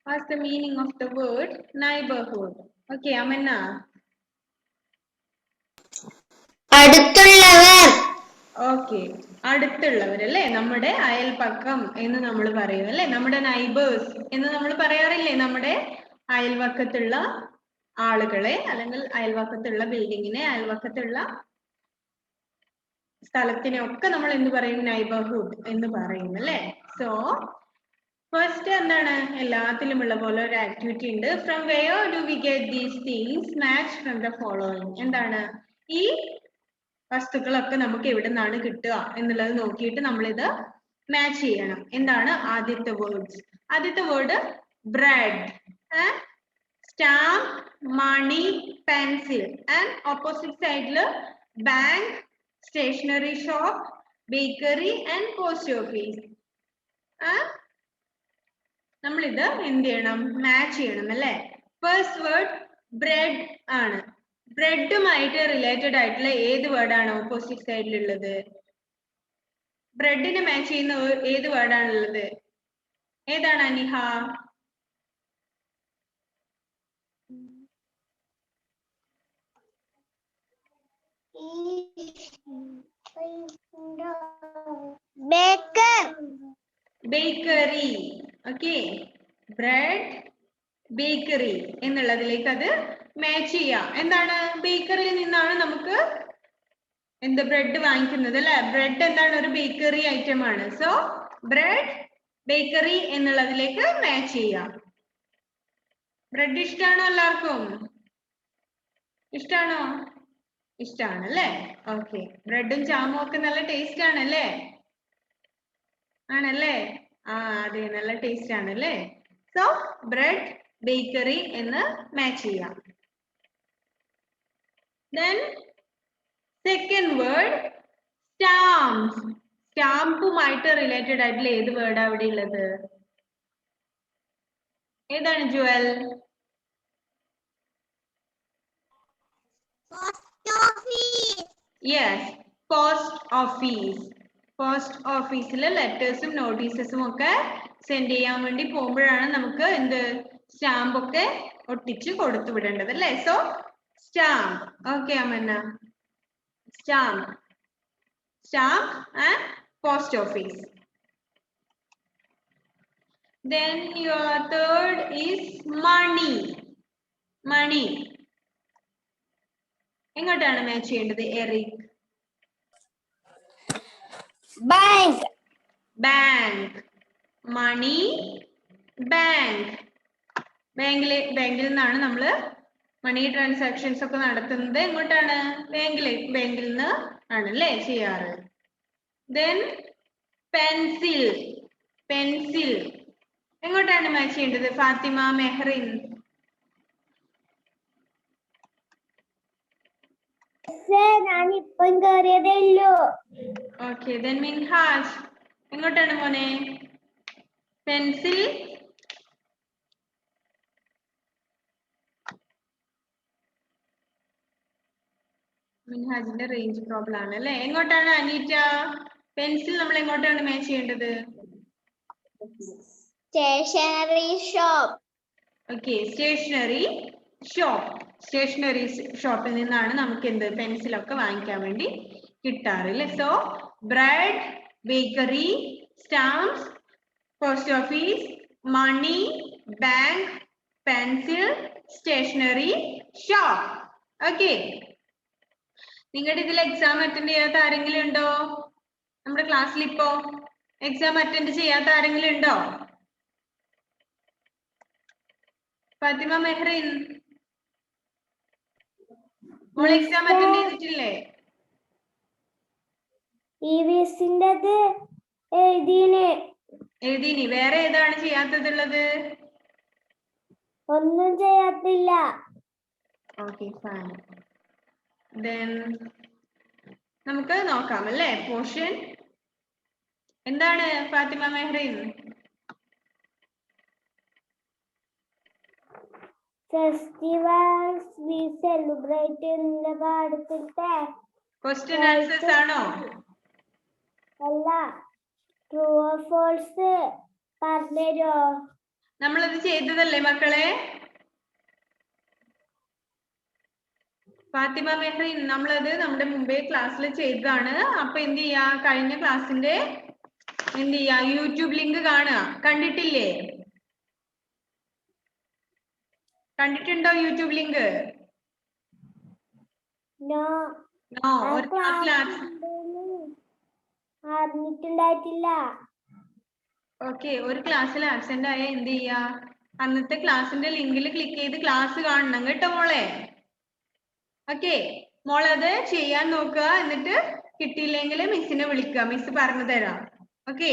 What's the meaning of the word neighborhood? Okay, Amanna. അടുത്തുള്ളവർ. Okay, അടുത്തുള്ളവർ അല്ലേ, നമ്മുടെ അയൽപക്കം എന്ന് നമ്മൾ പറയും അല്ലേ, നമ്മുടെ നൈബേഴ്സ് എന്ന് നമ്മൾ പറയാറില്ലേ, നമ്മുടെ അയൽവക്കത്തുള്ള ആളുകളെ അല്ലെങ്കിൽ അയൽവക്കത്തുള്ള ബിൽഡിങ്ങിനെ, അയൽവക്കത്തുള്ള സ്ഥലത്തിനെ ഒക്കെ നമ്മൾ എന്ത് പറയും, നൈബർഹുഡ് എന്ന് പറയും അല്ലേ. സോ ഫസ്റ്റ് എന്താണ്, എല്ലാത്തിലും ഉള്ള പോലെ ഒരു ആക്ടിവിറ്റി ഉണ്ട്. From where do we get these things, match from the following. എന്താണ്, ഈ വസ്തുക്കളൊക്കെ നമുക്ക് എവിടെ നിന്നാണ് കിട്ടുക എന്നുള്ളത് നോക്കിയിട്ട് നമ്മളിത് മാച്ച് ചെയ്യണം. എന്താണ് ആദ്യത്തെ വേർഡ്സ്? ആദ്യത്തെ word bread, stamp, money, pencil. And opposite സൈഡില് bank, stationery shop, bakery and post office. നമ്മളിത് എന്ത് ചെയ്യണം, മാച്ച് ചെയ്യണം അല്ലേ. ഫസ്റ്റ് വേർഡ് ബ്രെഡ് ആണ്. ബ്രെഡുമായിട്ട് റിലേറ്റഡ് ആയിട്ടുള്ള ഏത് വേർഡാണ് ഓപ്പോസിറ്റ് സൈഡിലുള്ളത്? ബ്രെഡിനെ മാച്ച് ചെയ്യുന്ന ഏത് വേർഡാണുള്ളത്? ഏതാണ് Aniha? Bakery. Okay, bread bakery എന്നുള്ളതിലേക്ക് അത് മാച്ച് ചെയ്യാം. എന്താണ്, ബേക്കറിയിൽ നിന്നാണ് നമുക്ക് എന്ത് ബ്രെഡ് വാങ്ങിക്കുന്നത് അല്ലെ. ബ്രെഡ് എന്താണ്, ഒരു ബേക്കറി ഐറ്റം ആണ്. സോ ബ്രെഡ് ബേക്കറി എന്നുള്ളതിലേക്ക് മാച്ച് ചെയ്യാം. ബ്രെഡ് ഇഷ്ടമാണോ എല്ലാവർക്കും? ഇഷ്ടമാണോ? ഇഷ്ടമാണ് അല്ലേ. ഓക്കെ, ബ്രെഡും ജാമും ഒക്കെ നല്ല ടേസ്റ്റ് ആണല്ലേ. ആണല്ലേ, അതെ, നല്ല ടേസ്റ്റ് ആണല്ലേ. സോ ബ്രെഡ് ബേക്കറി എന്ന് മാച്ച് ചെയ്യാം. Then second word stamp. സ്റ്റാമ്പുമായിട്ട് റിലേറ്റഡ് ആയിട്ടുള്ള ഏത് വേർഡാ അവിടെ ഉള്ളത്? ഏതാണ് Jewel? Yes, post office. Post ഓഫീസിൽ ലെറ്റേഴ്സും നോട്ടീസസും ഒക്കെ സെൻഡ് ചെയ്യാൻ വേണ്ടി പോകുമ്പോഴാണ് നമുക്ക് എന്ത് സ്റ്റാമ്പ് ഒക്കെ ഒട്ടിച്ച് കൊടുത്തു വിടേണ്ടത് അല്ലേ. So stamp. Okay Amanna, stamp, stamp and post office. Then your third is money. Money എങ്ങോട്ടാണ് മാച്ച് ചെയ്യേണ്ടത് Eric? Bank. Bank, money, bank. ബാങ്കിൽ നിന്നാണ് നമ്മൾ മണി ട്രാൻസാക്ഷൻസ് ഒക്കെ നടത്തുന്നത്. എങ്ങോട്ടാണ്? ബാങ്കിൽ നിന്ന് ആണല്ലേ ചെയ്യാറ്. Then pencil. പെൻസിൽ എങ്ങോട്ടാണ് മാച്ച് ചെയ്യേണ്ടത് ഫാത്തിമ, മെഹറിൻ? ഞാനിപ്പം കേറിയതേ ഉള്ളൂ. ഓക്കെ, then മിൻഹാജ് എങ്ങോട്ടാണ് മോനെ? പെൻസിൽ, മിൻഹാജിന്റെ റേഞ്ച് പ്രോബ്ലം ആണ് അല്ലേ. എങ്ങോട്ടാണ് അനീറ്റ? പെൻസിൽ നമ്മൾ എങ്ങോട്ടാണ് മാച്ച് ചെയ്യേണ്ടത്? Stationery shop. Okay, stationery shop. Stationery ഷോപ്പിൽ നിന്നാണ് നമുക്ക് എന്ത് പെൻസിലൊക്കെ വാങ്ങിക്കാൻ വേണ്ടി കിട്ടാറ് അല്ലേ. So bread bakery, stamps, post office, money, bank, pencil, stationery shop. Okay, നിങ്ങളുടെ ഇതിൽ എക്സാം അറ്റൻഡ് ചെയ്യാത്ത ആരെങ്കിലും ഉണ്ടോ? നമ്മുടെ ക്ലാസ്സിൽ ഇപ്പോ എക്സാം അറ്റൻഡ് ചെയ്യാത്ത ആരെങ്കിലും ഉണ്ടോ? ഫാത്തിമ, മെഹറിൻ മോൾ എക്സാം അറ്റൻഡ് ചെയ്തിട്ടില്ലേ? എഴുതിനി. വേറെ ഏതാണ് ചെയ്യാത്തതുള്ളത്? ഒന്നും ചെയ്യാത്തില്ല. Okay, fine. ദെൻ നമുക്ക് നോക്കാം അല്ലേ. പോർഷൻ എന്താണ് Fathima, Mehreen? Festivals we celebrate in the പാടത്തിന്റെ ക്വസ്റ്റ്യൻ ആൻസേഴ്സ് ആണോ? അല്ല ട്രൂ ഓർ ഫോൾസ് പറഞ്ഞോ. നമ്മളത് ചെയ്തതല്ലേ മക്കളെ? ഫാത്തിമ മെഹ്റിൻ, നമ്മളത് നമ്മുടെ മുമ്പേ ക്ലാസ്സിൽ ചെയ്തതാണ്. അപ്പൊ എന്ത് ചെയ്യാ, കഴിഞ്ഞ ക്ലാസ്സിന്റെ എന്ത് ചെയ്യാ, യൂട്യൂബ് ലിങ്ക് കാണുക. കണ്ടിട്ടില്ലേ? കണ്ടിട്ടുണ്ടോ യൂട്യൂബ് ലിങ്ക്? നോ. ഒരു ക്ലാസ്സിൽ അറിഞ്ഞിട്ടുണ്ടായിട്ടില്ല. ഓക്കെ, ഒരു ക്ലാസ്സിൽ ആബ്സെന്റ് ആയ എന്ത് ചെയ്യാ, അന്നത്തെ ക്ലാസ്സിന്റെ ലിങ്കിൽ ക്ലിക്ക് ചെയ്ത് ക്ലാസ് കാണണം കേട്ടോ മോളെ. ഓക്കെ, മോളത് ചെയ്യാൻ നോക്കുക. എന്നിട്ട് കിട്ടിയില്ലെങ്കിൽ മിസ്സിനെ വിളിക്കുക, മിസ് പറഞ്ഞു തരാം. ഓക്കെ,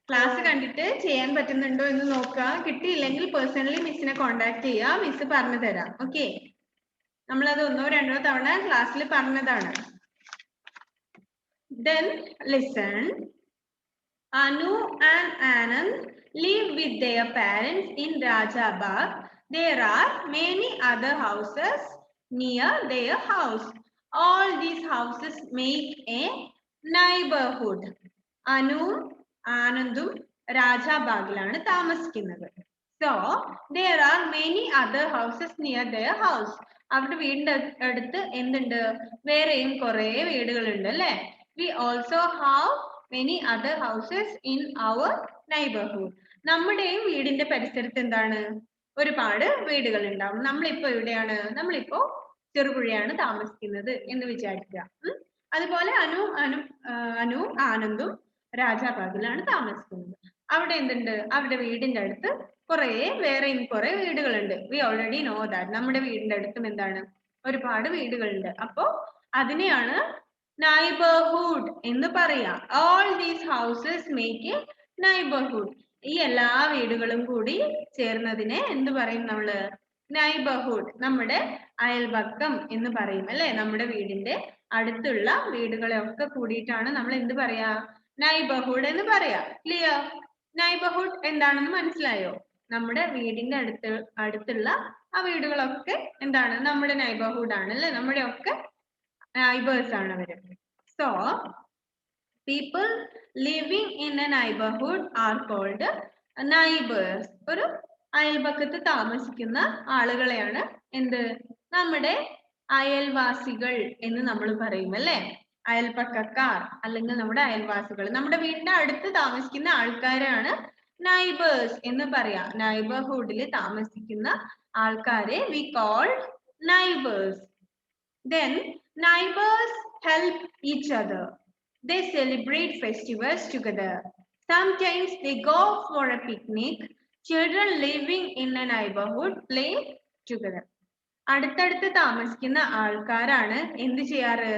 ക്ലാസ് കണ്ടിട്ട് ചെയ്യാൻ പറ്റുന്നുണ്ടോ എന്ന് നോക്കുക. കിട്ടിയില്ലെങ്കിൽ പേഴ്സണലി മിസ്സിനെ കോണ്ടാക്ട് ചെയ്യുക, മിസ് പറഞ്ഞു തരാം. ഓക്കെ, നമ്മളത് 1 or 2 തവണ ക്ലാസ്സിൽ പറഞ്ഞതാണ്. Then listen. Anu and Anand live with their parents in Rajabagh. There are many other houses near their house. All these houses make a neighborhood. Anu, Anandum രാജാബാഗിലാണ് താമസിക്കുന്നത്. So there are many other houses near their house. അവരുടെ വീടിന്റെ അടുത്ത് എന്തുണ്ട്, വേറെയും കുറെ വീടുകളുണ്ട് അല്ലെ. We also have many other houses in our neighborhood. നമ്മുടെയും വീടിന്റെ പരിസരത്ത് എന്താണ്, ഒരുപാട് വീടുകൾ ഉണ്ടാവും. നമ്മളിപ്പോ എവിടെയാണ്, നമ്മളിപ്പോ ചെറുപുഴയാണ് താമസിക്കുന്നത് എന്ന് വിചാരിക്കുക. അതുപോലെ അനുവും ആനന്ദും രാജാബാഗിലാണ് താമസിക്കുന്നത്. അവിടെ എന്തുണ്ട്, അവരുടെ വീടിന്റെ അടുത്ത് വേറെയും കുറെ വീടുകളുണ്ട്. We already know that. നമ്മുടെ വീടിന്റെ അടുത്തും എന്താണ്, ഒരുപാട് വീടുകളുണ്ട്. അപ്പോ അതിനെയാണ് നൈബർഹുഡ് എന്ന് പറയാ. All these houses make A neighbourhood. ഈ എല്ലാ വീടുകളും കൂടി ചേർന്നതിനെ എന്ത് പറയും നമ്മള്, നൈബർഹുഡ്, നമ്മുടെ അയൽപക്കം എന്ന് പറയും അല്ലെ. നമ്മുടെ വീടിന്റെ അടുത്തുള്ള വീടുകളെ ഒക്കെ കൂടിയിട്ടാണ് നമ്മൾ എന്ത് പറയാ, നൈബർഹുഡ് എന്ന് പറയാ. ക്ലിയർ? നൈബർഹുഡ് എന്താണെന്ന് മനസ്സിലായോ? നമ്മുടെ വീടിന്റെ അടുത്തുള്ള ആ വീടുകളൊക്കെ എന്താണ്, നമ്മുടെ നൈബർഹുഡ് ആണ് അല്ലെ. നമ്മുടെ ഒക്കെ neighbors ആണ് അവര്. So people living in a neighborhood are called neighbors. ഒരു അയൽപക്കത്ത് താമസിക്കുന്ന ആളുകളെയാണ് എന്ത്, നമ്മുടെ അയൽവാസികൾ എന്ന് നമ്മൾ പറയും അല്ലെ. അയൽപക്കക്കാർ അല്ലെങ്കിൽ നമ്മുടെ അയൽവാസികൾ, നമ്മുടെ വീടിന്റെ അടുത്ത് താമസിക്കുന്ന ആൾക്കാരാണ് നൈബേഴ്സ് എന്ന് പറയാ. നൈബർഹുഡിൽ താമസിക്കുന്ന ആൾക്കാരെ we call neighbors. Then neighbors help each other. They celebrate festivals together. Sometimes they go for a picnic. Children living in a neighborhood play together. അടുത്തടുത്ത് താമസിക്കുന്ന ആൾക്കാരാണ് എന്ത് ചെയ്യാറ്,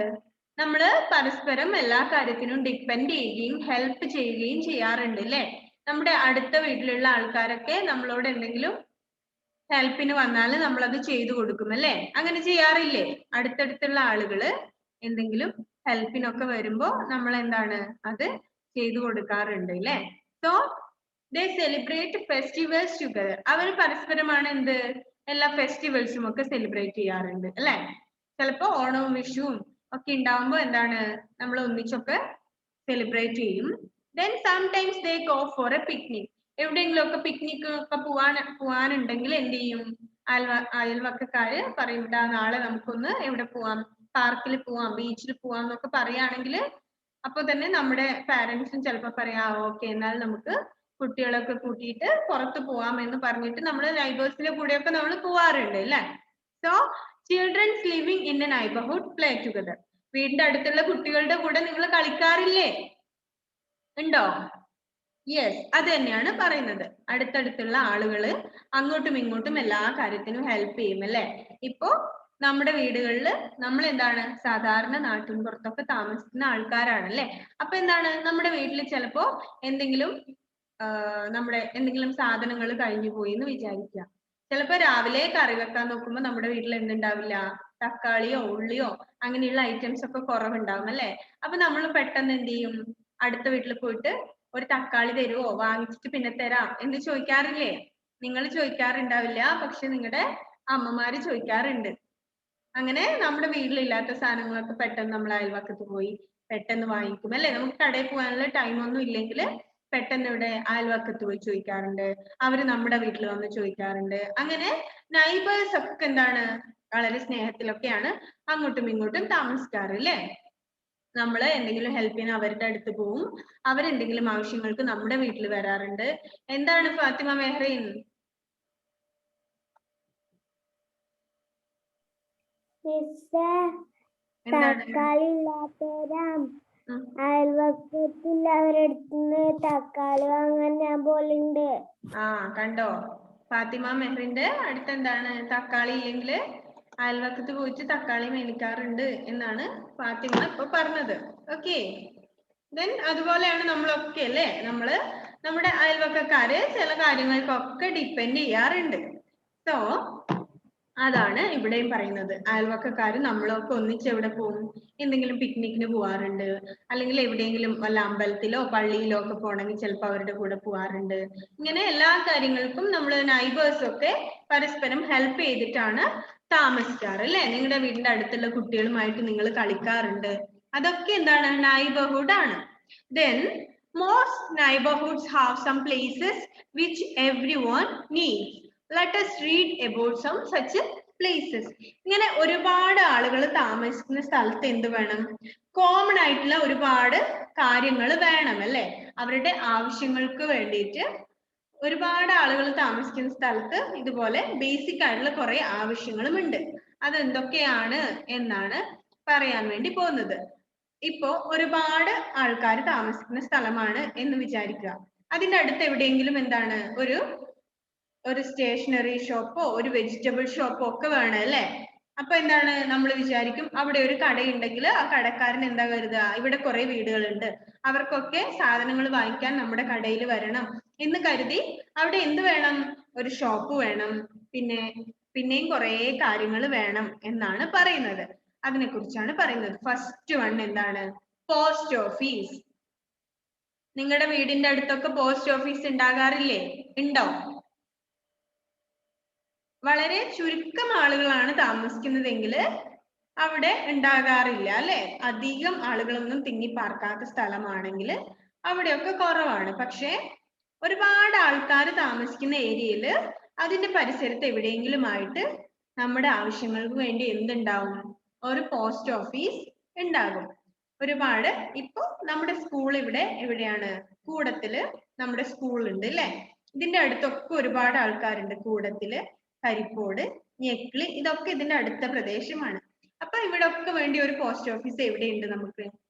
നമ്മള് പരസ്പരം എല്ലാ കാര്യത്തിനും ഡിപ്പെൻഡ് ചെയ്യുകയും ഹെൽപ്പ് ചെയ്യുകയും ചെയ്യാറുണ്ട് അല്ലെ. നമ്മുടെ അടുത്ത വീട്ടിലുള്ള ആൾക്കാരൊക്കെ നമ്മളോട് എന്തെങ്കിലും ഹെൽപ്പിന് വന്നാൽ നമ്മൾ അത് ചെയ്തു കൊടുക്കും അല്ലെ. അങ്ങനെ ചെയ്യാറില്ലേ? അടുത്തടുത്തുള്ള ആളുകള് എന്തെങ്കിലും ഹെൽപ്പിനൊക്കെ വരുമ്പോ നമ്മൾ എന്താണ്, അത് ചെയ്തു കൊടുക്കാറുണ്ട് അല്ലെ. So they celebrate festivals together. അവർ പരസ്പരമാണ് എന്ത്, എല്ലാ ഫെസ്റ്റിവൽസും ഒക്കെ സെലിബ്രേറ്റ് ചെയ്യാറുണ്ട് അല്ലെ. ചിലപ്പോ ഓണവും വിഷുവും ഒക്കെ ഉണ്ടാവുമ്പോ എന്താണ്, നമ്മൾ ഒന്നിച്ചൊക്കെ സെലിബ്രേറ്റ് ചെയ്യും. Then sometimes they go for a picnic. എവിടെയെങ്കിലും ഒക്കെ പിക്നിക് ഒക്കെ പോവാനുണ്ടെങ്കിൽ എന്ത് ചെയ്യും, അയൽവക്കക്കാര് പറയും, നാളെ നമുക്കൊന്ന് എവിടെ പോവാം, പാർക്കിൽ പോവാം, ബീച്ചിൽ പോവാം എന്നൊക്കെ പറയുകയാണെങ്കിൽ അപ്പൊ തന്നെ നമ്മുടെ പാരന്റ്സും ചിലപ്പോ പറയാം ഓക്കെ എന്നാൽ നമുക്ക് കുട്ടികളൊക്കെ കൂട്ടിയിട്ട് പുറത്ത് പോവാം എന്ന് പറഞ്ഞിട്ട് നമ്മുടെ നൈബേഴ്സിന്റെ കൂടെയൊക്കെ നമ്മൾ പോവാറുണ്ട് അല്ലെ. So children's living in A neighbourhood play together. വീടിന്റെ അടുത്തുള്ള കുട്ടികളുടെ കൂടെ നിങ്ങൾ കളിക്കാറില്ലേ? ഉണ്ടോ? യെസ്, അത് തന്നെയാണ് പറയുന്നത്. അടുത്തടുത്തുള്ള ആളുകള് അങ്ങോട്ടും ഇങ്ങോട്ടും എല്ലാ കാര്യത്തിനും ഹെൽപ്പ് ചെയ്യും അല്ലെ. ഇപ്പോ നമ്മുടെ വീടുകളിൽ നമ്മൾ എന്താണ്, സാധാരണ നാട്ടിൻ പുറത്തൊക്കെ താമസിക്കുന്ന ആൾക്കാരാണ് അല്ലെ. അപ്പൊ എന്താണ്, നമ്മുടെ വീട്ടിൽ ചിലപ്പോ എന്തെങ്കിലും സാധനങ്ങൾ കഴിഞ്ഞു പോയി എന്ന് വിചാരിക്കുക. ചിലപ്പോ രാവിലെ കറി വെക്കാൻ നോക്കുമ്പോ നമ്മുടെ വീട്ടിൽ എന്തുണ്ടാവില്ല, തക്കാളിയോ ഉള്ളിയോ അങ്ങനെയുള്ള ഐറ്റംസ് ഒക്കെ കുറവുണ്ടാവും അല്ലെ. അപ്പൊ നമ്മൾ പെട്ടെന്ന് എന്ത് ചെയ്യും, അടുത്ത വീട്ടിൽ പോയിട്ട് ഒരു തക്കാളി തരുവോ, വാങ്ങിച്ചിട്ട് പിന്നെ തരാം എന്ന് ചോദിക്കാറില്ലേ? നിങ്ങൾ ചോദിക്കാറുണ്ടാവില്ല, പക്ഷെ നിങ്ങളുടെ അമ്മമാര് ചോദിക്കാറുണ്ട്. അങ്ങനെ നമ്മുടെ വീട്ടിലില്ലാത്ത സാധനങ്ങളൊക്കെ പെട്ടെന്ന് നമ്മൾ അയൽവക്കത്ത് പോയി പെട്ടെന്ന് വാങ്ങിക്കും അല്ലെ. നമുക്ക് കടയിൽ പോകാനുള്ള ടൈം ഒന്നും ഇല്ലെങ്കിൽ പെട്ടെന്ന് ഇവിടെ അയൽവക്കത്ത് പോയി ചോദിക്കാറുണ്ട്, അവര് നമ്മുടെ വീട്ടിൽ വന്ന് ചോദിക്കാറുണ്ട്. അങ്ങനെ നൈബേഴ്സ് ഒക്കെ എന്താണ് വളരെ സ്നേഹത്തിലൊക്കെയാണ് അങ്ങോട്ടും ഇങ്ങോട്ടും താമസിക്കാറ് അല്ലേ. നമ്മൾ എന്തെങ്കിലും ഹെൽപ്പ് ചെയ്യാൻ അവരുടെ അടുത്ത് പോവും, അവരെന്തെങ്കിലും ആവശ്യങ്ങൾക്ക് നമ്മുടെ വീട്ടിൽ വരാറുണ്ട്. എന്താണ് ഫാത്തിമ മെഹ്റീൻ? തക്കാളി ഇല്ലാത്തവരാം അയൽവക്കത്തുള്ളവരടുത്തുനിന്ന് തക്കാളി വാങ്ങാൻ ഞാൻ പോലുണ്ട്. കണ്ടോ, ഫാത്തിമ മെഹ്റിന്റെ അടുത്ത് എന്താണ് തക്കാളി ഇല്ലെങ്കിൽ അയൽവക്കത്ത് പോയിട്ട് തക്കാളി മേടിക്കാറുണ്ട് എന്നാണ് ഫാത്തിമ ഇപ്പൊ പറഞ്ഞത്. ഓക്കെ, ദെൻ അതുപോലെയാണ് നമ്മളൊക്കെ അല്ലേ, നമ്മള് നമ്മുടെ അയൽവക്കക്കാര് ചില കാര്യങ്ങൾക്കൊക്കെ ഡിപ്പെൻഡ് ചെയ്യാറുണ്ട്. സോ അതാണ് ഇവിടെയും പറയുന്നത്. അയൽവക്കക്കാര് നമ്മളൊക്കെ ഒന്നിച്ച് എവിടെ പോകും, എന്തെങ്കിലും പിക്നിക്കിന് പോവാറുണ്ട്, അല്ലെങ്കിൽ എവിടെയെങ്കിലും വല്ല അമ്പലത്തിലോ പള്ളിയിലോ ഒക്കെ പോകണമെങ്കിൽ ചിലപ്പോൾ അവരുടെ കൂടെ പോവാറുണ്ട്. ഇങ്ങനെ എല്ലാ കാര്യങ്ങൾക്കും നമ്മൾ നൈബേഴ്സ് ഒക്കെ പരസ്പരം ഹെൽപ്പ് ചെയ്തിട്ടാണ് താമസിക്കാറ് അല്ലെ. നിങ്ങളുടെ വീടിന്റെ അടുത്തുള്ള കുട്ടികളുമായിട്ട് നിങ്ങൾ കളിക്കാറുണ്ട്, അതൊക്കെ എന്താണ് നൈബർഹുഡ് ആണ്. Then most neighborhoods have some places which everyone needs. Let us read about some such places. ഇങ്ങനെ ഒരുപാട് ആളുകൾ താമസിക്കുന്ന സ്ഥലത്ത് എന്ത് വേണം, കോമൺ ആയിട്ടുള്ള ഒരുപാട് കാര്യങ്ങൾ വേണം അല്ലെ. അവരുടെ ആവശ്യങ്ങൾക്ക് വേണ്ടിയിട്ട് ഒരുപാട് ആളുകൾ താമസിക്കുന്ന സ്ഥലത്ത് ഇതുപോലെ ബേസിക് ആയിട്ടുള്ള കുറെ ആവശ്യങ്ങളും ഉണ്ട്. അതെന്തൊക്കെയാണ് എന്നാണ് പറയാൻ വേണ്ടി പോകുന്നത്. ഇപ്പോ ഒരുപാട് ആൾക്കാർ താമസിക്കുന്ന സ്ഥലമാണ് എന്ന് വിചാരിക്കുക. അതിന്റെ അടുത്ത് എവിടെയെങ്കിലും എന്താണ് ഒരു സ്റ്റേഷനറി ഷോപ്പോ ഒരു വെജിറ്റബിൾ ഷോപ്പോ ഒക്കെ വേണം അല്ലെ. അപ്പൊ എന്താണ് നമ്മൾ വിചാരിക്കും, അവിടെ ഒരു കടയുണ്ടെങ്കിൽ ആ കടക്കാരൻ എന്താ കരുതുക, ഇവിടെ കുറെ വീടുകളുണ്ട്, അവർക്കൊക്കെ സാധനങ്ങൾ വാങ്ങിക്കാൻ നമ്മുടെ കടയിൽ വരണം എന്ന് കരുതി അവിടെ എന്ത് വേണം, ഒരു ഷോപ്പ് വേണം, പിന്നെയും കുറെ കാര്യങ്ങൾ വേണം എന്നാണ് പറയുന്നത്. അതിനെ കുറിച്ചാണ് പറയുന്നത്. ഫസ്റ്റ് വൺ എന്താണ്, പോസ്റ്റ് ഓഫീസ്. നിങ്ങളുടെ വീടിന്റെ അടുത്തൊക്കെ പോസ്റ്റ് ഓഫീസ് ഉണ്ടാകാറില്ലേ? ഉണ്ടോ? വളരെ ചുരുക്കം ആളുകളാണ് താമസിക്കുന്നതെങ്കിൽ അവിടെ ഉണ്ടാകാറില്ല അല്ലെ. അധികം ആളുകളൊന്നും തിങ്ങി പാർക്കാത്ത സ്ഥലമാണെങ്കിൽ അവിടെയൊക്കെ കുറവാണ്. പക്ഷെ ഒരുപാട് ആൾക്കാർ താമസിക്കുന്ന ഏരിയയിൽ അതിന്റെ പരിസരത്ത് എവിടെയെങ്കിലും ആയിട്ട് നമ്മുടെ ആവശ്യങ്ങൾക്ക് വേണ്ടി എന്തുണ്ടാവും, ഒരു പോസ്റ്റ് ഓഫീസ് ഉണ്ടാകും. ഒരുപാട് ഇപ്പൊ നമ്മുടെ സ്കൂൾ എവിടെയാണ്, കൂടത്തില് നമ്മുടെ സ്കൂൾ ഉണ്ട് അല്ലെ. ഇതിന്റെ അടുത്തൊക്കെ ഒരുപാട് ആൾക്കാരുണ്ട്. കൂടത്തില്, കരിപ്പോട്, ഞെക്ലി, ഇതൊക്കെ ഇതിന്റെ അടുത്ത പ്രദേശമാണ്. അപ്പൊ ഇവിടെ ഒക്കെ വേണ്ടി ഒരു പോസ്റ്റ് ഓഫീസ് എവിടെയുണ്ട് നമുക്ക്,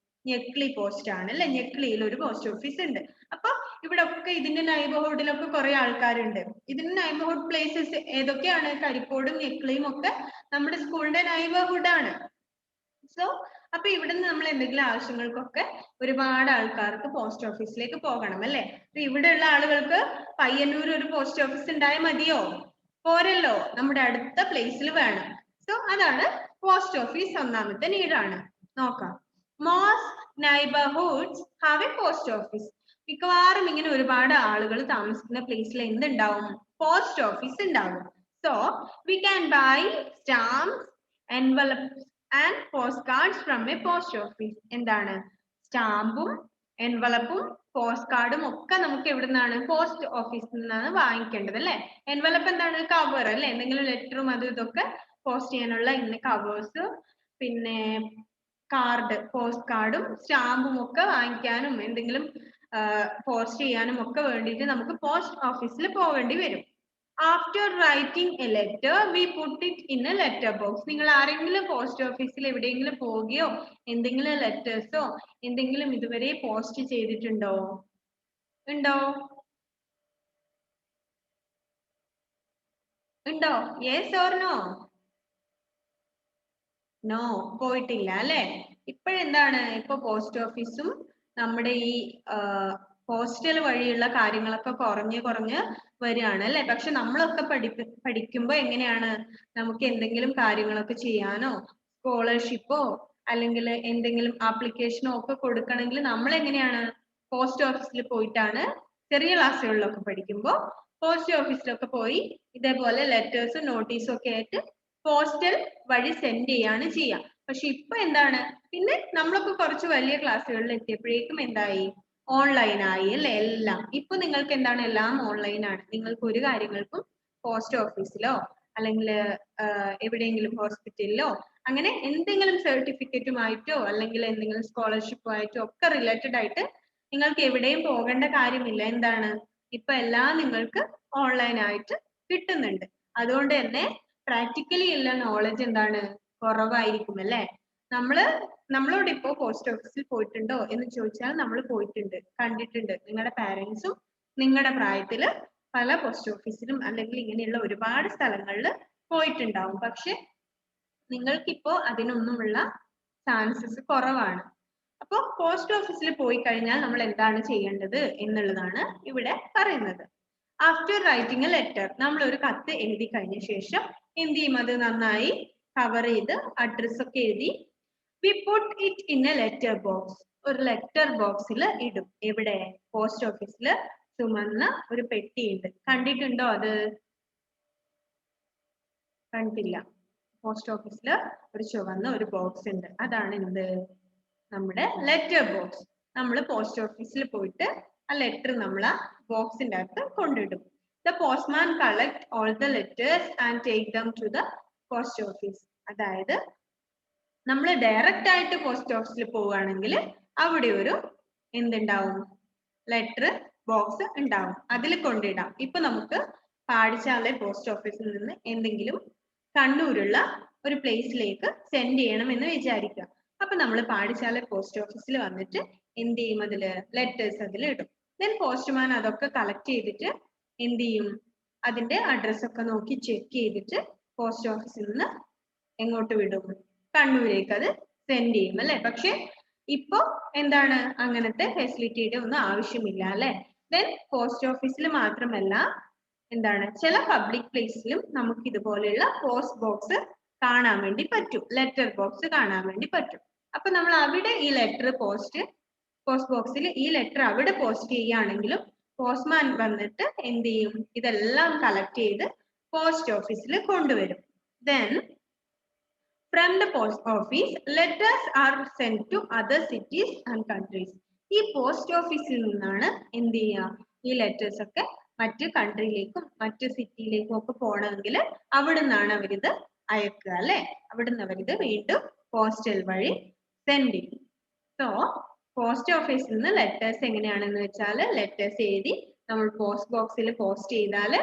ഞെക്ലി പോസ്റ്റ് ആണ് അല്ലെ. ഞെക്ലിയിൽ ഒരു പോസ്റ്റ് ഓഫീസ് ഉണ്ട്. അപ്പൊ ഇവിടെ ഒക്കെ ഇതിന്റെ നൈബർഹുഡിലൊക്കെ കുറെ ആൾക്കാരുണ്ട്. ഇതിന്റെ നൈബർഹുഡ് പ്ലേസസ് ഏതൊക്കെയാണ്, കരിപ്പോടും ഞെക്ലിയും ഒക്കെ നമ്മുടെ സ്കൂളിന്റെ നൈബർഹുഡ് ആണ്. സോ അപ്പൊ ഇവിടുന്ന് നമ്മൾ എന്തെങ്കിലും ആവശ്യങ്ങൾക്കൊക്കെ ഒരുപാട് ആൾക്കാർക്ക് പോസ്റ്റ് ഓഫീസിലേക്ക് പോകണം അല്ലെ. അപ്പൊ ഇവിടെയുള്ള ആളുകൾക്ക് പയ്യന്നൂർ ഒരു പോസ്റ്റ് ഓഫീസ് ഉണ്ടായാൽ മതിയോ? പോരല്ലോ, നമ്മുടെ അടുത്ത പ്ലേസിൽ വേണം. സോ അതാണ് പോസ്റ്റ് ഓഫീസ് ഒന്നാമത്തെ നീഡാണ്. നോക്കാം. Most neighbourhoods have a post office. മിക്കവാറും ഇങ്ങനെ ഒരുപാട് ആളുകൾ താമസിക്കുന്ന പ്ലേസിൽ എന്തുണ്ടാവും, പോസ്റ്റ് ഓഫീസ് ഉണ്ടാവും. So we can buy stamps, envelopes and postcards from a post office. എന്താണ്, സ്റ്റാമ്പും എൻവലപ്പും പോസ്റ്റ് കാർഡും ഒക്കെ നമുക്ക് എവിടെ നിന്നാണ്, പോസ്റ്റ് ഓഫീസിൽ നിന്നാണ് വാങ്ങിക്കേണ്ടത് അല്ലെ. എൻവലപ്പ് എന്താണ്, കവർ അല്ലെ. എന്തെങ്കിലും ലെറ്ററും അതും ഇതൊക്കെ പോസ്റ്റ് ചെയ്യാനുള്ള ഇങ്ങനെ കവേഴ്സ്, പിന്നെ കാർഡ്, പോസ്റ്റ് കാർഡും സ്റ്റാമ്പും ഒക്കെ വാങ്ങിക്കാനും എന്തെങ്കിലും പോസ്റ്റ് ചെയ്യാനും ഒക്കെ വേണ്ടിയിട്ട് നമുക്ക് പോസ്റ്റ് ഓഫീസിൽ പോകേണ്ടി വരും. After writing A letter we put it in A letter box. നിങ്ങൾ ആരെങ്കിലും പോസ്റ്റ് ഓഫീസിൽ എവിടെയെങ്കിലും പോവുകയോ എന്തെങ്കിലും ലെറ്റേഴ്സോ എന്തെങ്കിലും ഇതുവരെ പോസ്റ്റ് ചെയ്തിട്ടുണ്ടോ? ഉണ്ടോ? Yes or no? നോ, പോയിട്ടില്ല അല്ലെ. ഇപ്പോഴെന്താണ്, ഇപ്പൊ പോസ്റ്റ് ഓഫീസും നമ്മുടെ ഈ പോസ്റ്റൽ വഴിയുള്ള കാര്യങ്ങളൊക്കെ കുറഞ്ഞ് വരികയാണ് അല്ലെ. പക്ഷെ നമ്മളൊക്കെ പഠിക്കുമ്പോ എങ്ങനെയാണ്, നമുക്ക് എന്തെങ്കിലും കാര്യങ്ങളൊക്കെ ചെയ്യാനോ സ്കോളർഷിപ്പോ അല്ലെങ്കിൽ എന്തെങ്കിലും ആപ്ലിക്കേഷനോ ഒക്കെ കൊടുക്കണമെങ്കിൽ നമ്മൾ എങ്ങനെയാണ്, പോസ്റ്റ് ഓഫീസിൽ പോയിട്ടാണ്. ചെറിയ ക്ലാസ്സുകളിലൊക്കെ പഠിക്കുമ്പോൾ പോസ്റ്റ് ഓഫീസിലൊക്കെ പോയി ഇതേപോലെ ലെറ്റേഴ്സും നോട്ടീസും ഒക്കെ ആയിട്ട് പോസ്റ്റൽ വഴി സെൻഡ് ചെയ്യാണ് ചെയ്യുക. പക്ഷെ ഇപ്പൊ എന്താണ്, പിന്നെ നമ്മളൊക്കെ കുറച്ച് വലിയ ക്ലാസ്സുകളിൽ എത്തിയപ്പോഴേക്കും എന്തായി, ഓൺലൈൻ ആയി അല്ലെ എല്ലാം. ഇപ്പൊ നിങ്ങൾക്ക് എന്താണ്, എല്ലാം ഓൺലൈൻ ആണ്. നിങ്ങൾക്ക് ഒരു കാര്യങ്ങൾക്കും പോസ്റ്റ് ഓഫീസിലോ അല്ലെങ്കിൽ എവിടെയെങ്കിലും ഹോസ്പിറ്റലിലോ അങ്ങനെ എന്തെങ്കിലും സർട്ടിഫിക്കറ്റുമായിട്ടോ അല്ലെങ്കിൽ എന്തെങ്കിലും സ്കോളർഷിപ്പുമായിട്ടോ ഒക്കെ റിലേറ്റഡ് ആയിട്ട് നിങ്ങൾക്ക് എവിടെയും പോകേണ്ട കാര്യമില്ല. എന്താണ്, ഇപ്പൊ എല്ലാം നിങ്ങൾക്ക് ഓൺലൈൻ ആയിട്ട് കിട്ടുന്നുണ്ട്. അതുകൊണ്ട് തന്നെ പ്രാക്ടിക്കലി ഉള്ള നോളജ് എന്താണ്, കുറവായിരിക്കും അല്ലെ. നമ്മളോട് ഇപ്പോ പോസ്റ്റ് ഓഫീസിൽ പോയിട്ടുണ്ടോ എന്ന് ചോദിച്ചാൽ നമ്മൾ പോയിട്ടുണ്ട്, കണ്ടിട്ടുണ്ട്. നിങ്ങളുടെ പാരന്റ്സും നിങ്ങളുടെ പ്രായത്തില് പല പോസ്റ്റ് ഓഫീസിലും അല്ലെങ്കിൽ ഇങ്ങനെയുള്ള ഒരുപാട് സ്ഥലങ്ങളിൽ പോയിട്ടുണ്ടാവും. പക്ഷെ നിങ്ങൾക്കിപ്പോ അതിനൊന്നുമുള്ള ചാൻസസ് കുറവാണ്. അപ്പോൾ പോസ്റ്റ് ഓഫീസിൽ പോയി കഴിഞ്ഞാൽ നമ്മൾ എന്താണ് ചെയ്യേണ്ടത് എന്നുള്ളതാണ് ഇവിടെ പറയുന്നത്. ആഫ്റ്റർ റൈറ്റിംഗ് എ ലെറ്റർ, നമ്മൾ ഒരു കത്ത് എഴുതി കഴിഞ്ഞ ശേഷം എന്ത് ചെയ്യും, അത് നന്നായി കവർ ചെയ്ത് അഡ്രസ് ഒക്കെ എഴുതി we put it in A letter box, ഒരു ലെറ്റർ ബോക്സിൽ ഇടും. എവിടെ, പോസ്റ്റ് ഓഫീസിൽ ചുമന്ന ഒരു പെട്ടിയുണ്ട്. കണ്ടിട്ടുണ്ടോ അത്? കണ്ടില്ല. പോസ്റ്റ് ഓഫീസിൽ ഒരു ചുവന്ന ഒരു ബോക്സ് ഉണ്ട്. അതാണ് എന്ത്, നമ്മുടെ ലെറ്റർ ബോക്സ്. നമ്മൾ പോസ്റ്റ് ഓഫീസിൽ പോയിട്ട് ആ ലെറ്റർ നമ്മൾ ആ ബോക്സിന്റെ അകത്ത് കൊണ്ടിടും. The postman collect all the letters and take them to the post office. അതായത് നമ്മൾ ഡയറക്റ്റ് ആയിട്ട് പോസ്റ്റ് ഓഫീസിൽ പോവുകയാണെങ്കിൽ അവിടെ ഒരു എന്തുണ്ടാവും, ലെറ്റർ ബോക്സ് ഉണ്ടാവും, അതിൽ കൊണ്ടിടാം. ഇപ്പൊ നമുക്ക് പാഠശാല പോസ്റ്റ് ഓഫീസിൽ നിന്ന് എന്തെങ്കിലും കണ്ണൂരുള്ള ഒരു പ്ലേസിലേക്ക് സെൻഡ് ചെയ്യണം എന്ന് വിചാരിക്കുക. അപ്പൊ നമ്മൾ പാഠശാല പോസ്റ്റ് ഓഫീസിൽ വന്നിട്ട് എന്ത് ചെയ്യും, അതില് ലെറ്റേഴ്സ് അതിൽ ഇടും. ദെൻ പോസ്റ്റ്മാൻ അതൊക്കെ കളക്ട് ചെയ്തിട്ട് എന്ത് ചെയ്യും, അതിന്റെ അഡ്രസ് ഒക്കെ നോക്കി ചെക്ക് ചെയ്തിട്ട് പോസ്റ്റ് ഓഫീസിൽ നിന്ന് എങ്ങോട്ട് വിടും, കണ്ണൂരേക്ക് അത് സെൻഡ് ചെയ്യും അല്ലെ. പക്ഷെ ഇപ്പൊ എന്താണ്, അങ്ങനത്തെ ഫെസിലിറ്റിയുടെ ഒന്നും ആവശ്യമില്ല അല്ലെ. ദെൻ പോസ്റ്റ് ഓഫീസിൽ മാത്രമല്ല, എന്താണ്, ചില പബ്ലിക് പ്ലേസിലും നമുക്ക് ഇതുപോലെയുള്ള പോസ്റ്റ് ബോക്സ് കാണാൻ വേണ്ടി പറ്റും, ലെറ്റർ ബോക്സ് കാണാൻ വേണ്ടി പറ്റും. അപ്പൊ നമ്മൾ അവിടെ ഈ ലെറ്റർ പോസ്റ്റ് ബോക്സിൽ ഈ ലെറ്റർ അവിടെ പോസ്റ്റ് ചെയ്യുകയാണെങ്കിലും പോസ്റ്റ്മാൻ വന്നിട്ട് എന്ത് ചെയ്യും, ഇതെല്ലാം കളക്ട് ചെയ്ത് പോസ്റ്റ് ഓഫീസിൽ കൊണ്ടുവരും. Then from the post office letters are send to other cities and countries. ഈ പോസ്റ്റ് ഓഫീസിൽ നിന്നാണ് എന്ത് ചെയ്യുക, ഈ ലെറ്റേഴ്സ് ഒക്കെ മറ്റ് കൺട്രിയിലേക്കും മറ്റ് സിറ്റിയിലേക്കും ഒക്കെ പോകണമെങ്കിൽ അവിടെ നിന്നാണ് അവരിത് അയക്കുക അല്ലെ. അവിടെ നിന്ന് അവരിത് വീണ്ടും പോസ്റ്റൽ വഴി സെൻഡ് ചെയ്യും. സോ പോസ്റ്റ് ഓഫീസിൽ നിന്ന് ലെറ്റേഴ്സ് എങ്ങനെയാണെന്ന് വെച്ചാൽ, ലെറ്റേഴ്സ് എഴുതി നമ്മൾ പോസ്റ്റ് ബോക്സിൽ പോസ്റ്റ് ചെയ്താൽ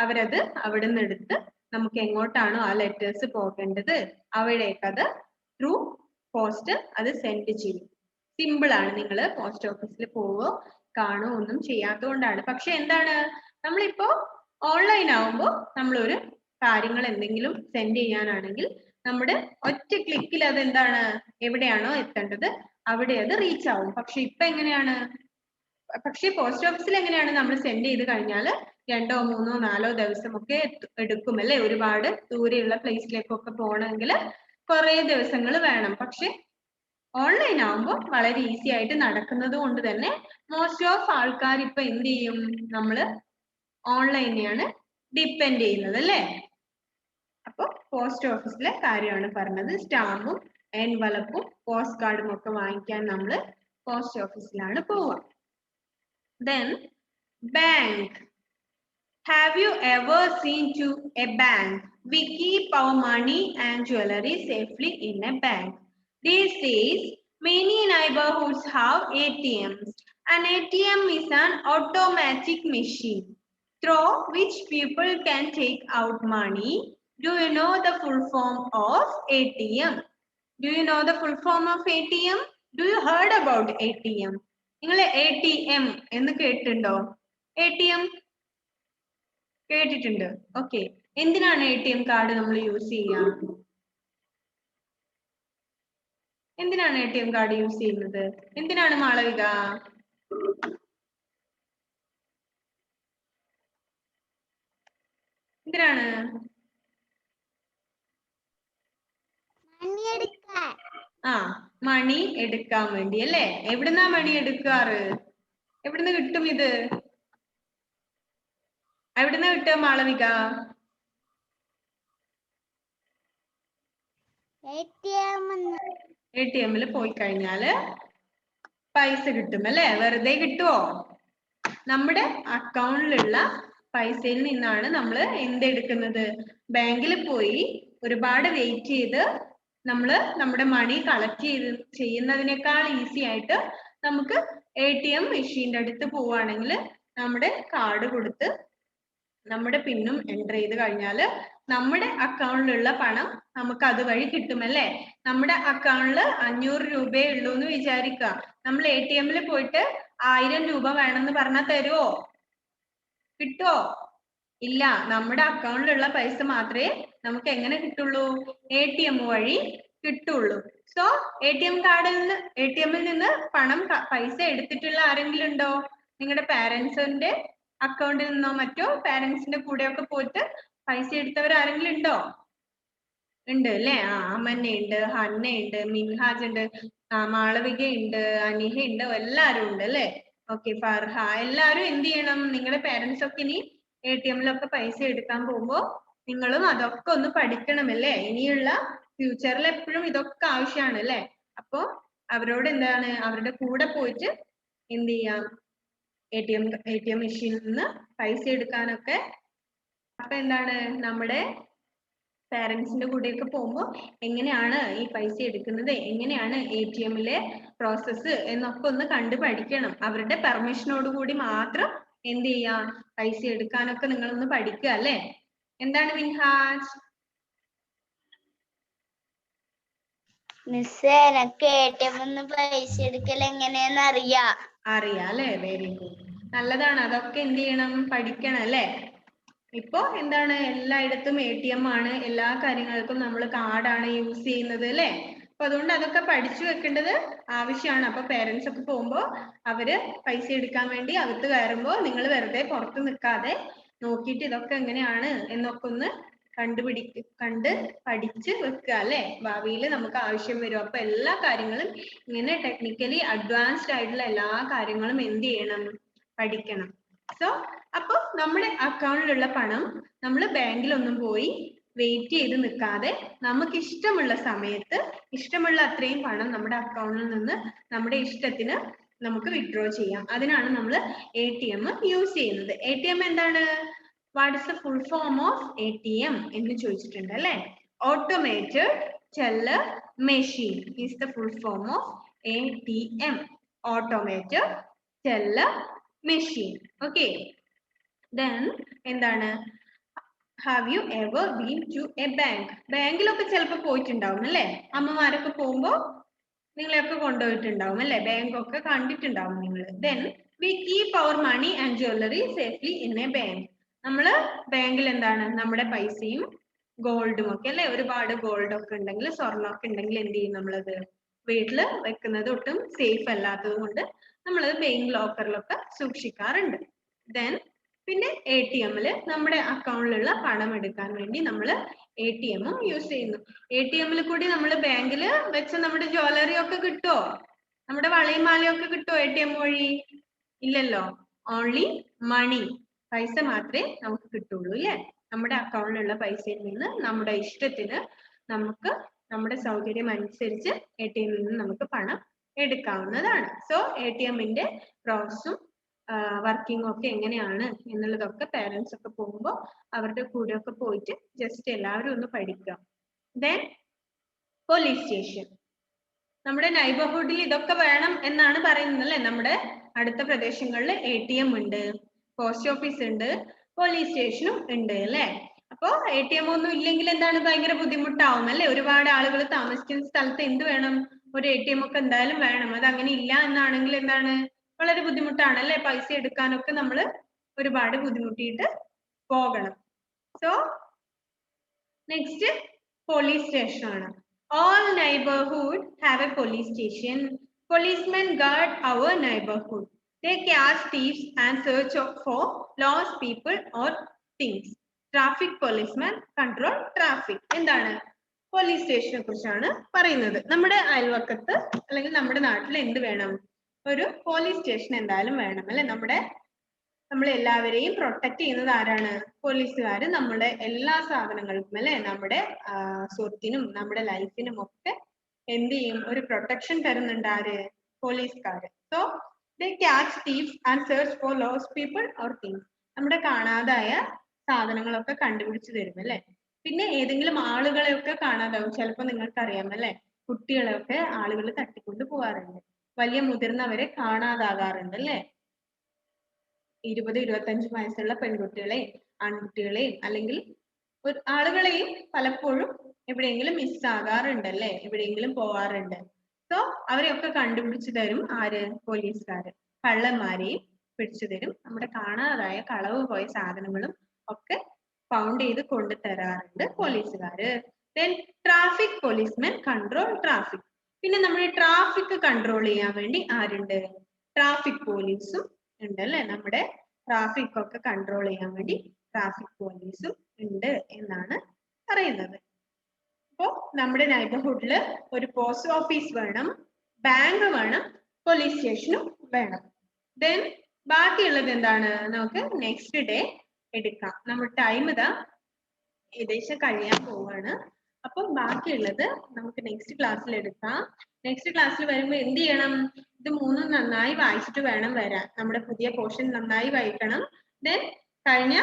അവരത് അവിടെ നിന്ന് എടുത്ത് നമുക്ക് എങ്ങോട്ടാണോ ആ ലെറ്റേഴ്സ് പോകേണ്ടത് അവിടേക്ക് അത് ത്രൂ പോസ്റ്റ് അത് സെൻഡ് ചെയ്യും. സിമ്പിൾ ആണ്. നിങ്ങൾ പോസ്റ്റ് ഓഫീസിൽ പോവോ കാണുമോ ഒന്നും ചെയ്യാത്തതുകൊണ്ടാണ്. പക്ഷെ എന്താണ്, നമ്മളിപ്പോ ഓൺലൈൻ ആവുമ്പോൾ നമ്മളൊരു കാര്യങ്ങൾ എന്തെങ്കിലും സെൻഡ് ചെയ്യാനാണെങ്കിൽ നമ്മുടെ ഒറ്റ ക്ലിക്കിൽ അത് എന്താണ്, എവിടെയാണോ എത്തേണ്ടത് അവിടെ അത് റീച്ച് ആവും. പക്ഷെ ഇപ്പൊ എങ്ങനെയാണ്, പക്ഷെ പോസ്റ്റ് ഓഫീസിൽ എങ്ങനെയാണ്, നമ്മൾ സെൻഡ് ചെയ്ത് കഴിഞ്ഞാൽ 2 3 4 ദിവസമൊക്കെ എടുക്കും അല്ലെ. ഒരുപാട് ദൂരെയുള്ള പ്ലേസിലേക്കൊക്കെ പോകണമെങ്കിൽ കുറെ ദിവസങ്ങൾ വേണം. പക്ഷെ ഓൺലൈൻ ആവുമ്പോൾ വളരെ ഈസി ആയിട്ട് നടക്കുന്നത് കൊണ്ട് തന്നെ മോസ്റ്റ് ഓഫ് ആൾക്കാർ ഇപ്പൊ എന്ത് ചെയ്യും, നമ്മൾ ഓൺലൈനെയാണ് ഡിപ്പെൻഡ് ചെയ്യുന്നത് അല്ലെ. അപ്പൊ പോസ്റ്റ് ഓഫീസിലെ കാര്യമാണ് പറഞ്ഞത്. സ്റ്റാമ്പും എൻവലപ്പും പോസ്റ്റ് കാർഡും ഒക്കെ വാങ്ങിക്കാൻ നമ്മൾ പോസ്റ്റ് ഓഫീസിലാണ് പോവുക. Then bank. Have you ever seen to a bank? We keep our money and jewelry safely in a bank. These days, many neighborhoods have ATMs. An ATM is an automatic machine through which people can take out money. Do you know the full form of ATM? Do you know the full form of ATM? Do you heard about ATM? നിങ്ങൾ ATM എന്ന് കേട്ടിട്ടുണ്ടോ? ATM കേട്ടിട്ടുണ്ട്. Okay, എന്തിനാണ് ATM card നമ്മൾ use ചെയ്യുക? എന്തിനാണ് ATM card use ചെയ്യുന്നത്? എന്തിനാണ് മാളവിക? എന്തിനാണ്? മണി എടുക്കാൻ വേണ്ടി അല്ലേ. എവിടുന്നാ മണി എടുക്കാറ്? എവിടുന്ന് കിട്ടും ഇത്? എവിടുന്നാ കിട്ടുക മാളവിക? ATM-ൽ പോയി കഴിഞ്ഞാല് പൈസ കിട്ടും അല്ലെ? വെറുതെ കിട്ടുവോ? നമ്മുടെ അക്കൗണ്ടിലുള്ള പൈസയിൽ നിന്നാണ് നമ്മൾ എന്തെടുക്കുന്നത്? ബാങ്കിൽ പോയി ഒരുപാട് വെയിറ്റ് ചെയ്ത് നമ്മള് നമ്മുടെ മണി കളക്ട് ചെയ്യുന്നതിനേക്കാൾ ഈസി ആയിട്ട് നമുക്ക് ATM മെഷീന്റെ അടുത്ത് പോവുകയാണെങ്കിൽ നമ്മുടെ കാർഡ് കൊടുത്ത് നമ്മുടെ പിന്നും എൻ്റർ ചെയ്ത് കഴിഞ്ഞാൽ നമ്മുടെ അക്കൗണ്ടിലുള്ള പണം നമുക്ക് അതുവഴി കിട്ടുമല്ലേ? നമ്മുടെ അക്കൗണ്ടിൽ 500 രൂപയേ ഉള്ളൂ എന്ന് വിചാരിക്കുക. നമ്മൾ ATM-ൽ പോയിട്ട് 1000 രൂപ വേണമെന്ന് പറഞ്ഞാൽ തരുമോ? കിട്ടുമോ? ഇല്ല. നമ്മുടെ അക്കൗണ്ടിലുള്ള പൈസ മാത്രമേ നമുക്ക് എങ്ങനെ കിട്ടുള്ളൂ? ATM വഴി കിട്ടുള്ളൂ. സോ ATM-ൽ നിന്ന് പൈസ എടുത്തിട്ടുള്ള ആരെങ്കിലും ഉണ്ടോ? നിങ്ങളുടെ പാരന്റ്സിന്റെ അക്കൗണ്ടിൽ നിന്നോ മറ്റോ പാരന്റ്സിന്റെ കൂടെയൊക്കെ പോയിട്ട് പൈസ എടുത്തവർ ആരെങ്കിലും ഉണ്ടോ? ഉണ്ട് അല്ലേ? അമന്ന ഉണ്ട്, ഹന്ന ഉണ്ട്, മിൻഹാജ് ഉണ്ട്, മാളവിക ഉണ്ട്, അനിഹ ഉണ്ട്, എല്ലാരും ഉണ്ട് അല്ലേ? ഓക്കെ, ഫർഹ, എല്ലാരും എന്ത് ചെയ്യണം? നിങ്ങളുടെ പാരന്റ്സ് ഒക്കെ ഇനി ATM-ലൊക്കെ പൈസ എടുക്കാൻ പോകുമ്പോ നിങ്ങളും അതൊക്കെ ഒന്ന് പഠിക്കണമല്ലേ? ഇനിയുള്ള ഫ്യൂച്ചറിൽ എപ്പോഴും ഇതൊക്കെ ആവശ്യമാണ് അല്ലേ? അപ്പൊ അവരോട് എന്താണ്, അവരുടെ കൂടെ പോയിട്ട് എന്ത് ചെയ്യാം? ATM മെഷീനിൽ നിന്ന് പൈസ എടുക്കാനൊക്കെ. അപ്പൊ എന്താണ്, നമ്മുടെ പാരന്റ്സിന്റെ കൂടെയൊക്കെ പോകുമ്പോൾ എങ്ങനെയാണ് ഈ പൈസ എടുക്കുന്നത്, എങ്ങനെയാണ് ATM-ലെ പ്രോസസ്സ് എന്നൊക്കെ ഒന്ന് കണ്ടു പഠിക്കണം. അവരുടെ പെർമിഷനോട് കൂടി മാത്രം എന്ത് ചെയ്യാം? പൈസ എടുക്കാനൊക്കെ നിങ്ങളൊന്ന് പഠിക്കുക അല്ലേ? എന്താണ് മിൻഹാജ്? മിസ്സേ, എനിക്ക് ATM-ന്ന് പൈസ എടുക്കൽ എങ്ങനെയാന്ന് അറിയാം അല്ലേ? വെരി ഗുഡ്, നല്ലതാണ്. അതൊക്കെ എന്ത് ചെയ്യണം? പഠിക്കണം അല്ലേ? ഇപ്പൊ എന്താണ്, എല്ലായിടത്തും ATM ആണ്, എല്ലാ കാര്യങ്ങൾക്കും നമ്മൾ കാർഡാണ് യൂസ് ചെയ്യുന്നത് അല്ലേ? അപ്പൊ അതുകൊണ്ട് അതൊക്കെ പഠിച്ചു വെക്കേണ്ടത് ആവശ്യമാണ്. അപ്പൊ പേരൻസ് ഒക്കെ പോകുമ്പോ അവര് പൈസ എടുക്കാൻ വേണ്ടി അകത്ത് കയറുമ്പോ നിങ്ങൾ വെറുതെ പുറത്ത് നിൽക്കാതെ നോക്കിയിട്ട് ഇതൊക്കെ എങ്ങനെയാണ് എന്നൊക്കെ ഒന്ന് കണ്ട് പഠിച്ച് വെക്കുക അല്ലെ? ഭാവിയിൽ നമുക്ക് ആവശ്യം വരും. അപ്പൊ എല്ലാ കാര്യങ്ങളും ഇങ്ങനെ ടെക്നിക്കലി അഡ്വാൻസ്ഡ് ആയിട്ടുള്ള എല്ലാ കാര്യങ്ങളും എന്ത് ചെയ്യണം? പഠിക്കണം. സോ അപ്പൊ നമ്മുടെ അക്കൗണ്ടിലുള്ള പണം നമ്മൾ ബാങ്കിലൊന്നും പോയി വെയിറ്റ് ചെയ്ത് നിൽക്കാതെ നമുക്ക് ഇഷ്ടമുള്ള സമയത്ത് ഇഷ്ടമുള്ള അത്രയും പണം നമ്മുടെ അക്കൗണ്ടിൽ നിന്ന് നമ്മുടെ ഇഷ്ടത്തിന് നമുക്ക് വിഡ്രോ ചെയ്യാം. അതിനാണ് നമ്മൾ ATM യൂസ് ചെയ്യുന്നത്. ATM എന്താണ്? What is the full form of ATM എന്ന് ചോദിച്ചിട്ടുണ്ട് അല്ലേ? Automated teller machine is the full form of ATM. Automated teller machine. Okay, then എന്താണ്? Have you ever been to a bank? ബാങ്കിലൊക്കെ ചിലപ്പോൾ പോയിട്ടുണ്ടാവും അല്ലേ? അമ്മമാരൊക്കെ പോകുമ്പോ നിങ്ങളെയൊക്കെ കൊണ്ടുപോയിട്ടുണ്ടാവും അല്ലേ? ബാങ്കൊക്കെ കണ്ടിട്ടുണ്ടാവും നിങ്ങൾ. then we keep our money and jewelry safely in a bank. നമ്മൾ ബാങ്കിൽ എന്താണ്, നമ്മുടെ പൈസയും ഗോൾഡും ഒക്കെ അല്ലേ? ഒരുപാട് ഗോൾഡ് ഒക്കെ ഉണ്ടെങ്കിൽ, സ്വർണ്ണമൊക്കെ ഉണ്ടെങ്കിൽ എന്ത് ചെയ്യും? നമ്മളത് വീട്ടിൽ വെക്കുന്നത് ഒട്ടും സേഫ് അല്ലാത്തത് കൊണ്ട് നമ്മളത് ബാങ്ക് ലോക്കറിലൊക്കെ സൂക്ഷിക്കാറുണ്ട്. then പിന്നെ ATM-ൽ നമ്മുടെ അക്കൗണ്ടിലുള്ള പണം എടുക്കാൻ വേണ്ടി നമ്മൾ ATM-ഉം യൂസ് ചെയ്യുന്നു. ATM-ൽ കൂടി നമ്മൾ ബാങ്കിൽ വെച്ച നമ്മുടെ ജ്വല്ലറി ഒക്കെ കിട്ടുമോ? നമ്മുടെ വളയും മാലയും ഒക്കെ കിട്ടുമോ ATM വഴി? ഇല്ലല്ലോ. ഓൺലി മണി, പൈസ മാത്രമേ നമുക്ക് കിട്ടുള്ളൂ അല്ലേ? നമ്മുടെ അക്കൗണ്ടിലുള്ള പൈസയിൽ നിന്ന് നമ്മുടെ ഇഷ്ടത്തിന് നമുക്ക് നമ്മുടെ സൗകര്യം അനുസരിച്ച് ATM-ൽ നിന്ന് നമുക്ക് പണം എടുക്കാവുന്നതാണ്. സോ ATM-ന്റെ പ്രോസസ്സും വർക്കിംഗ് ഒക്കെ എങ്ങനെയാണ് എന്നുള്ളതൊക്കെ പാരന്റ്സ് ഒക്കെ പോകുമ്പോൾ അവരുടെ കൂടെ ഒക്കെ പോയിട്ട് ജസ്റ്റ് എല്ലാവരും ഒന്ന് പഠിക്കുക. Then police station. നമ്മുടെ നൈബർഹുഡിൽ ഇതൊക്കെ വേണം എന്നാണ് പറയുന്നത് അല്ലേ? നമ്മുടെ അടുത്ത പ്രദേശങ്ങളിൽ ATM ഉണ്ട്, പോസ്റ്റ് ഓഫീസ് ഉണ്ട്, പോലീസ് സ്റ്റേഷനും ഉണ്ട് അല്ലേ? അപ്പോ ATM ഒന്നും ഇല്ലെങ്കിൽ എന്താണ്? ഭയങ്കര ബുദ്ധിമുട്ടാവും അല്ലേ? ഒരുപാട് ആളുകൾ താമസിക്കുന്ന സ്ഥലത്ത് എന്ത് വേണം? ഒരു ATM ഒക്കെ എന്തായാലും വേണം. അത് അങ്ങനെ ഇല്ല എന്നാണെങ്കിൽ എന്താണ്? വളരെ ബുദ്ധിമുട്ടാണ് അല്ലേ? പൈസ എടുക്കാനൊക്കെ നമ്മൾ ഒരുപാട് ബുദ്ധിമുട്ടിയിട്ട് പോകണം. സോ നെക്സ്റ്റ് പോലീസ് സ്റ്റേഷൻ ആണ്. All neighborhood have a police station. Policemen guard our neighborhood. They catch thieves and search for lost people or things. Traffic policemen control traffic. എന്താണ്? പോലീസ് സ്റ്റേഷനെ കുറിച്ചാണ് പറയുന്നത്. നമ്മുടെ അയൽവക്കത്ത് അല്ലെങ്കിൽ നമ്മുടെ നാട്ടിൽ എന്ത് വേണം? ഒരു പോലീസ് സ്റ്റേഷൻ എന്തായാലും വേണം അല്ലെ? നമ്മുടെ നമ്മൾ എല്ലാവരെയും പ്രൊട്ടക്ട് ചെയ്യുന്നത് ആരാണ്? പോലീസുകാര് നമ്മുടെ എല്ലാ സാധനങ്ങൾക്കും അല്ലെ, നമ്മുടെ സ്വത്തിനും നമ്മുടെ ലൈഫിനും ഒക്കെ എന്ത് ചെയ്യും? ഒരു പ്രൊട്ടക്ഷൻ തരുന്നുണ്ട് ആര്? പോലീസുകാര്. So they catch thieves and search for lost people or things. നമ്മുടെ കാണാതായ സാധനങ്ങളൊക്കെ കണ്ടുപിടിച്ച് തരും അല്ലെ. പിന്നെ ഏതെങ്കിലും ആളുകളെയൊക്കെ കാണാതാവും. ചിലപ്പോൾ നിങ്ങൾക്ക് അറിയാം അല്ലെ, കുട്ടികളെയൊക്കെ ആളുകൾ തട്ടിക്കൊണ്ട് പോകാറുണ്ട്. വലിയ മുതിർന്നവരെ കാണാതാകാറുണ്ട് അല്ലെ. 20-25 വയസ്സുള്ള പെൺകുട്ടികളെയും ആൺകുട്ടികളെയും അല്ലെങ്കിൽ ആളുകളെയും പലപ്പോഴും എവിടെയെങ്കിലും മിസ്സാകാറുണ്ട് അല്ലെ, എവിടെയെങ്കിലും പോവാറുണ്ട്. സോ അവരെയൊക്കെ കണ്ടുപിടിച്ചു തരും ആര്? പോലീസുകാര്. കള്ളന്മാരെയും പിടിച്ചു തരും. നമ്മുടെ കാണാതായ കളവ് പോയ സാധനങ്ങളും ഒക്കെ ഫൗണ്ട് ചെയ്ത് കൊണ്ടുതരാറുണ്ട് പോലീസുകാര്. Then traffic policemen control traffic. പിന്നെ നമ്മുടെ ട്രാഫിക് കൺട്രോൾ ചെയ്യാൻ വേണ്ടി ആരുണ്ട്? ട്രാഫിക് പോലീസും ഉണ്ട് അല്ലെ. നമ്മുടെ ട്രാഫിക് ഒക്കെ കൺട്രോൾ ചെയ്യാൻ വേണ്ടി ട്രാഫിക് പോലീസും ഉണ്ട് എന്നാണ് പറയുന്നത്. അപ്പോ നമ്മുടെ നൈബർഹുഡില് ഒരു പോസ്റ്റ് ഓഫീസ് വേണം, ബാങ്ക് വേണം, പോലീസ് സ്റ്റേഷനും വേണം. ദെൻ ബാക്കിയുള്ളത് എന്താണ്? നമുക്ക് നെക്സ്റ്റ് ഡേ എടുക്കാം. നമ്മുടെ ടൈം ഇതാ ഏകദേശം കഴിയാൻ പോവാണ്. അപ്പം ബാക്കിയുള്ളത് നമുക്ക് നെക്സ്റ്റ് ക്ലാസ്സിൽ എടുക്കാം. നെക്സ്റ്റ് ക്ലാസ്സിൽ വരുമ്പോൾ എന്ത് ചെയ്യണം? ഇത് മൂന്നും നന്നായി വായിച്ചിട്ട് വേണം വരാൻ. നമ്മുടെ പുതിയ പോർഷൻ നന്നായി വായിക്കണം. ദെൻ കഴിഞ്ഞ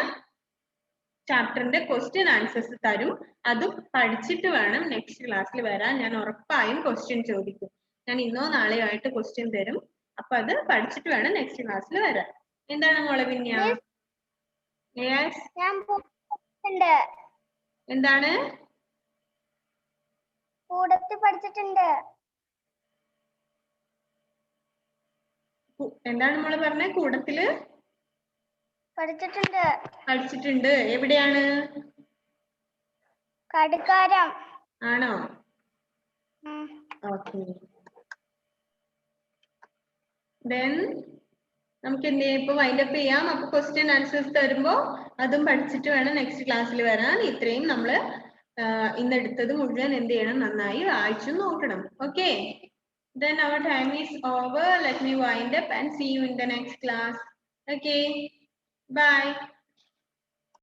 ചാപ്റ്ററിന്റെ ക്വസ്റ്റ്യൻ ആൻസേഴ്സ് തരും, അതും പഠിച്ചിട്ട് വേണം നെക്സ്റ്റ് ക്ലാസ്സിൽ വരാൻ. ഞാൻ ഉറപ്പായും ക്വസ്റ്റ്യൻ ചോദിക്കും. ഞാൻ ഇന്നോ നാളെയോ ആയിട്ട് ക്വസ്റ്റ്യൻ തരും. അപ്പൊ അത് പഠിച്ചിട്ട് വേണം നെക്സ്റ്റ് ക്ലാസ്സിൽ വരാൻ. എന്താണ് മോളെ വിന്യ? എന്താണ്? എന്താണ് മോളെ പറഞ്ഞേ? കൂടത്തില് പഠിച്ചിട്ടുണ്ട്. എവിടെയാണ്? കടുക്കാരം. ആണോ? ഓക്കെ. ദെൻ നമുക്ക് എന്ത് ചെയ്യാം? ഇപ്പൊ വൈൻഡപ്പ് ചെയ്യാം. അപ്പൊ ക്വസ്റ്റ്യൻ ആൻസേഴ്സ് തരുമ്പോ അതും പഠിച്ചിട്ട് വേണം നെക്സ്റ്റ് ക്ലാസ്സിൽ വരാൻ. ഇത്രയും നമ്മള് ഇന്ന് എടുത്തത് മുഴുവൻ എന്ത് ചെയ്യണം? നന്നായി വായിച്ചു നോക്കണം. Okay. Then our time is over. Let me wind up and see you in the next class. Okay. Bye.